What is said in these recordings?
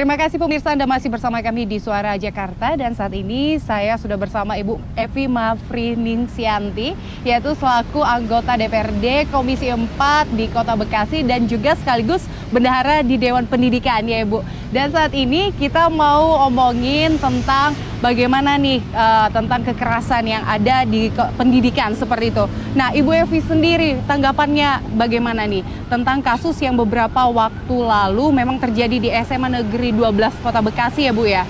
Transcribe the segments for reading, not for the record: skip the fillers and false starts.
Terima kasih pemirsa, Anda masih bersama kami di Suara Jakarta dan saat ini saya sudah bersama Ibu Evi Mafriningsianti, yaitu selaku anggota DPRD Komisi 4 di Kota Bekasi dan juga sekaligus bendahara di Dewan Pendidikan ya Ibu. Dan saat ini kita mau omongin tentang bagaimana nih tentang kekerasan yang ada di pendidikan seperti itu. Nah, Ibu Evi sendiri tanggapannya bagaimana nih tentang kasus yang beberapa waktu lalu memang terjadi di SMA Negeri 12 Kota Bekasi ya Bu ya?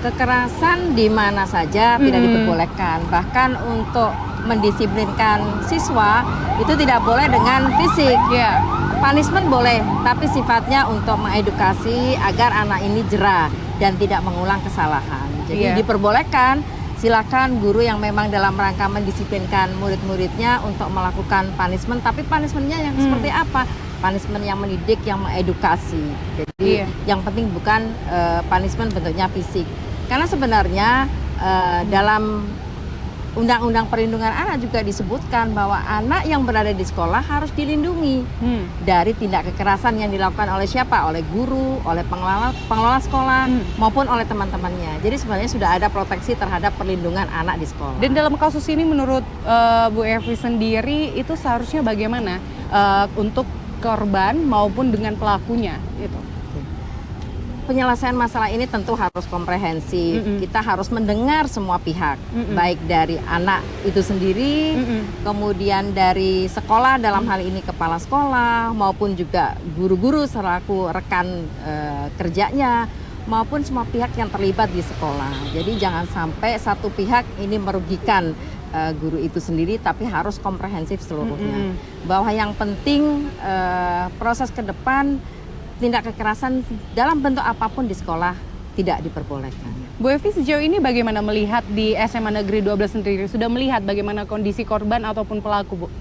Kekerasan di mana saja tidak diperbolehkan. Bahkan untuk mendisiplinkan siswa itu tidak boleh dengan fisik. Ya. Punishment boleh, tapi sifatnya untuk mengedukasi agar anak ini jera dan tidak mengulang kesalahan. Jadi diperbolehkan, silakan guru yang memang dalam rangka mendisiplinkan murid-muridnya untuk melakukan punishment, tapi punishmentnya yang seperti apa? Punishment yang mendidik, yang mengedukasi. Jadi yang penting bukan punishment bentuknya fisik. Karena sebenarnya dalam Undang-Undang Perlindungan Anak juga disebutkan bahwa anak yang berada di sekolah harus dilindungi dari tindak kekerasan yang dilakukan oleh siapa? Oleh guru, oleh pengelola sekolah, maupun oleh teman-temannya. Jadi sebenarnya sudah ada proteksi terhadap perlindungan anak di sekolah. Dan dalam kasus ini menurut Bu Evi sendiri itu seharusnya bagaimana untuk korban maupun dengan pelakunya gitu? Penyelesaian masalah ini tentu harus komprehensif. Kita harus mendengar semua pihak, baik dari anak itu sendiri, kemudian dari sekolah dalam hal ini kepala sekolah, maupun juga guru-guru selaku rekan kerjanya, maupun semua pihak yang terlibat di sekolah. Jadi jangan sampai satu pihak ini merugikan guru itu sendiri, tapi harus komprehensif seluruhnya. Bahwa yang penting proses ke depan tindak kekerasan dalam bentuk apapun di sekolah tidak diperbolehkan. Bu Evi sejauh ini bagaimana melihat di SMA Negeri 12 sendiri? Sudah melihat bagaimana kondisi korban ataupun pelaku, Bu?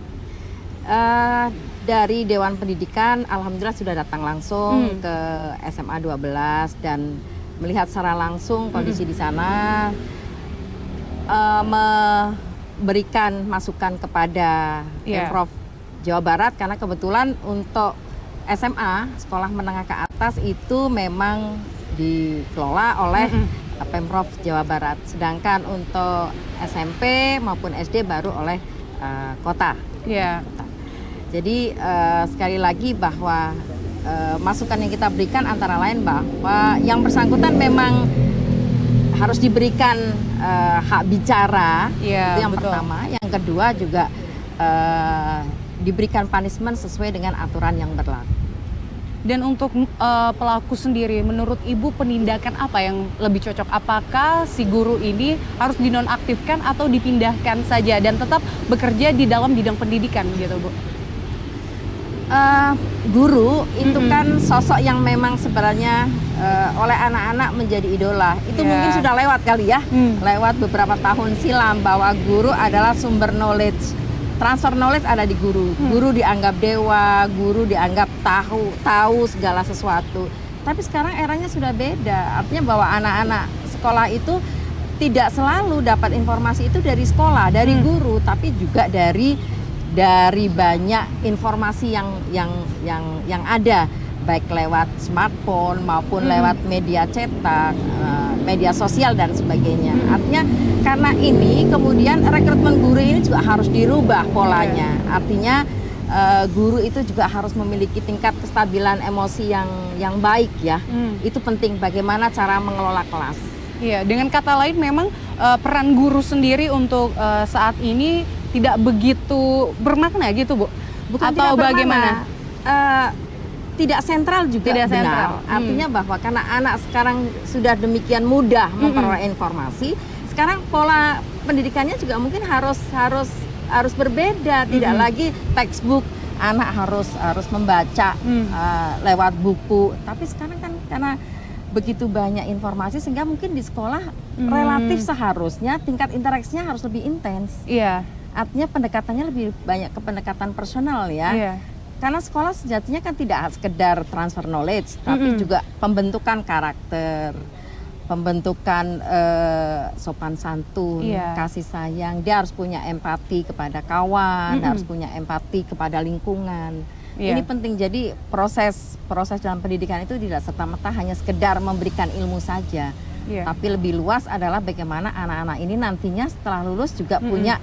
Dari Dewan Pendidikan, alhamdulillah sudah datang langsung ke SMA 12 dan melihat secara langsung kondisi di sana, memberikan masukan kepada Pemprov Jawa Barat karena kebetulan untuk SMA, sekolah menengah ke atas itu memang dikelola oleh Pemprov Jawa Barat. Sedangkan untuk SMP maupun SD baru oleh kota. Jadi sekali lagi bahwa masukan yang kita berikan antara lain bahwa yang bersangkutan memang harus diberikan hak bicara, itu yang pertama. Yang kedua juga diberikan punishment sesuai dengan aturan yang berlaku. Dan untuk pelaku sendiri, menurut Ibu penindakan apa yang lebih cocok? Apakah si guru ini harus dinonaktifkan atau dipindahkan saja dan tetap bekerja di dalam bidang pendidikan gitu, Bu? Guru itu kan sosok yang memang sebenarnya oleh anak-anak menjadi idola. Itu mungkin sudah lewat kali ya, lewat beberapa tahun silam bahwa guru adalah sumber knowledge. Transfer knowledge ada di guru. Guru dianggap dewa, guru dianggap tahu segala sesuatu. Tapi sekarang eranya sudah beda. Artinya bahwa anak-anak sekolah itu tidak selalu dapat informasi itu dari sekolah, dari guru, tapi juga dari banyak informasi yang ada, baik lewat smartphone maupun lewat media cetak, media sosial dan sebagainya. Artinya karena ini kemudian rekrutmen guru ini juga harus dirubah polanya. Artinya guru itu juga harus memiliki tingkat kestabilan emosi yang baik ya. Itu penting bagaimana cara mengelola kelas. Iya, dengan kata lain memang peran guru sendiri untuk saat ini tidak begitu bermakna gitu, Bu? Bukan atau tidak bagaimana? Tidak sentral juga tidak benar. Sentral. Artinya bahwa karena anak sekarang sudah demikian mudah memperoleh informasi, sekarang pola pendidikannya juga mungkin harus berbeda. Tidak lagi textbook, anak harus membaca lewat buku. Tapi sekarang kan karena begitu banyak informasi sehingga mungkin di sekolah relatif seharusnya tingkat interaksinya harus lebih intens. Iya. Artinya pendekatannya lebih banyak ke pendekatan personal ya. Karena sekolah sejatinya kan tidak sekedar transfer knowledge, tapi juga pembentukan karakter, pembentukan sopan santun, kasih sayang. Dia harus punya empati kepada kawan, harus punya empati kepada lingkungan. Iya. Ini penting. Jadi proses dalam pendidikan itu tidak serta-merta hanya sekedar memberikan ilmu saja. Iya. Tapi lebih luas adalah bagaimana anak-anak ini nantinya setelah lulus juga punya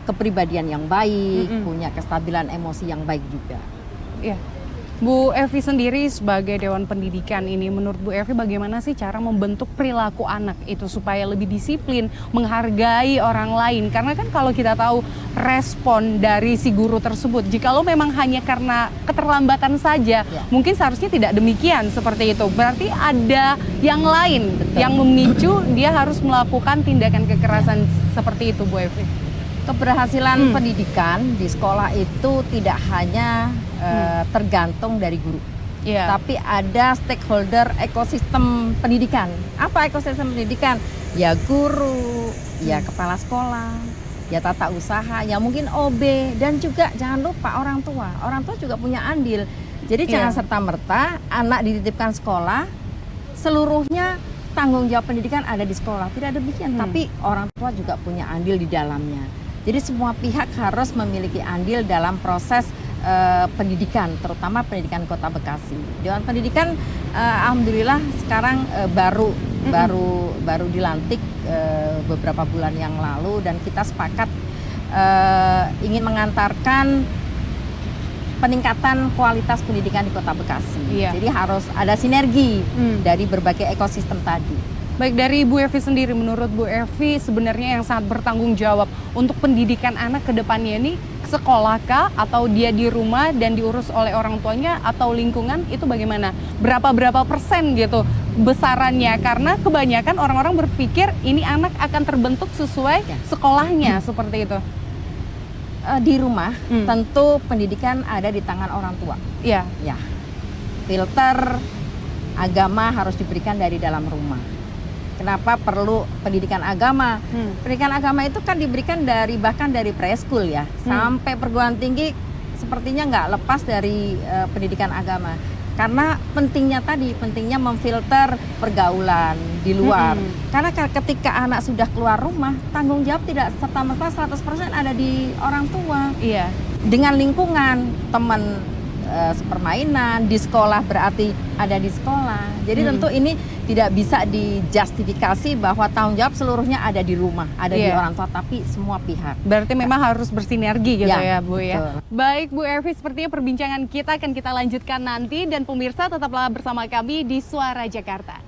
kepribadian yang baik, punya kestabilan emosi yang baik juga. Iya. Bu Evi sendiri sebagai Dewan Pendidikan ini, menurut Bu Evi bagaimana sih cara membentuk perilaku anak itu supaya lebih disiplin, menghargai orang lain? Karena kan kalau kita tahu respon dari si guru tersebut, jikalau memang hanya karena keterlambatan saja, mungkin seharusnya tidak demikian seperti itu. Berarti ada yang lain yang memicu dia harus melakukan tindakan kekerasan seperti itu, Bu Evi. Keberhasilan pendidikan di sekolah itu tidak hanya tergantung dari guru, tapi ada stakeholder ekosistem pendidikan. Apa ekosistem pendidikan? Ya guru, ya kepala sekolah, ya tata usaha, ya mungkin OB, dan juga jangan lupa orang tua. Orang tua juga punya andil. Jadi jangan serta-merta anak dititipkan sekolah, seluruhnya tanggung jawab pendidikan ada di sekolah. Tidak demikian, tapi orang tua juga punya andil di dalamnya. Jadi semua pihak harus memiliki andil dalam proses pendidikan, terutama pendidikan Kota Bekasi. Dewan Pendidikan alhamdulillah sekarang baru dilantik beberapa bulan yang lalu, dan kita sepakat ingin mengantarkan peningkatan kualitas pendidikan di Kota Bekasi. Jadi harus ada sinergi dari berbagai ekosistem tadi. Baik, dari Bu Evi sendiri, menurut Bu Evi sebenarnya yang sangat bertanggung jawab untuk pendidikan anak ke depannya ini sekolah kah, atau dia di rumah dan diurus oleh orang tuanya atau lingkungan, itu bagaimana? Berapa persen gitu besarannya? Karena kebanyakan orang-orang berpikir ini anak akan terbentuk sesuai sekolahnya seperti itu. Di rumah tentu pendidikan ada di tangan orang tua. Iya. Ya. Filter agama harus diberikan dari dalam rumah. Kenapa perlu pendidikan agama? Pendidikan agama itu kan diberikan bahkan dari preschool ya, sampai perguruan tinggi sepertinya nggak lepas dari pendidikan agama. Karena pentingnya memfilter pergaulan di luar. Karena ketika anak sudah keluar rumah, tanggung jawab tidak serta-merta 100% ada di orang tua. Iya. Dengan lingkungan, teman sepermainan, di sekolah berarti ada di sekolah. Jadi tentu ini tidak bisa dijustifikasi bahwa tanggung jawab seluruhnya ada di rumah, ada di orang tua, tapi semua pihak. Berarti memang harus bersinergi gitu ya Bu betul. ya. Baik Bu Evi, sepertinya perbincangan kita akan kita lanjutkan nanti, dan pemirsa tetaplah bersama kami di Suara Jakarta.